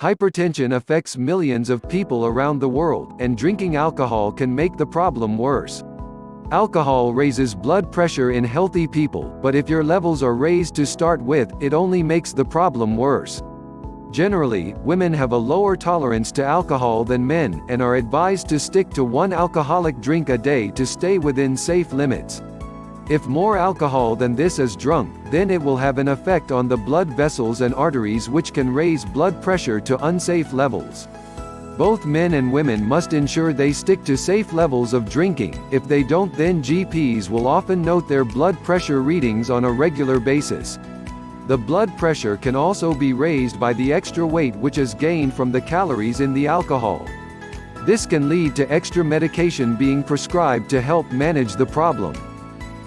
Hypertension affects millions of people around the world, and drinking alcohol can make the problem worse. Alcohol raises blood pressure in healthy people, but if your levels are raised to start with, it only makes the problem worse. Generally, women have a lower tolerance to alcohol than men, and are advised to stick to one alcoholic drink a day to stay within safe limits. If more alcohol than this is drunk, then it will have an effect on the blood vessels and arteries, which can raise blood pressure to unsafe levels. Both men and women must ensure they stick to safe levels of drinking. If they don't, then GPs will often note their blood pressure readings on a regular basis. The blood pressure can also be raised by the extra weight which is gained from the calories in the alcohol. This can lead to extra medication being prescribed to help manage the problem.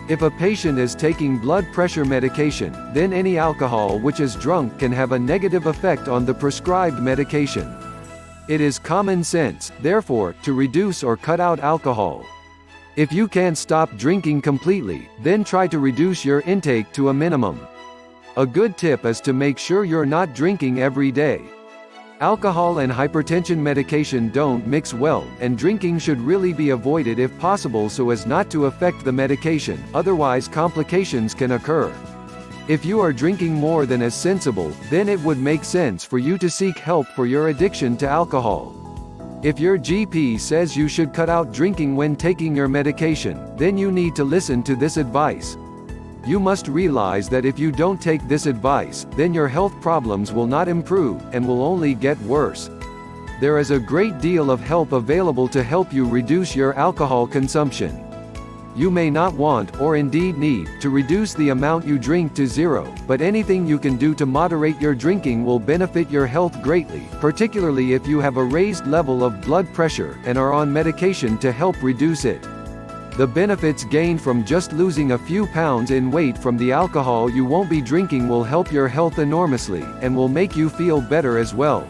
If a patient is taking blood pressure medication, then any alcohol which is drunk can have a negative effect on the prescribed medication. It is common sense, therefore, to reduce or cut out alcohol. If you can't stop drinking completely, then try to reduce your intake to a minimum. A good tip is to make sure you're not drinking every day. Alcohol and hypertension medication don't mix well, and drinking should really be avoided if possible so as not to affect the medication, otherwise complications can occur. If you are drinking more than is sensible, then it would make sense for you to seek help for your addiction to alcohol. If your GP says you should cut out drinking when taking your medication, then you need to listen to this advice. You must realize that if you don't take this advice, then your health problems will not improve, and will only get worse. There is a great deal of help available to help you reduce your alcohol consumption. You may not want, or indeed need, to reduce the amount you drink to zero, but anything you can do to moderate your drinking will benefit your health greatly, particularly if you have a raised level of blood pressure, and are on medication to help reduce it. The benefits gained from just losing a few pounds in weight from the alcohol you won't be drinking will help your health enormously, and will make you feel better as well.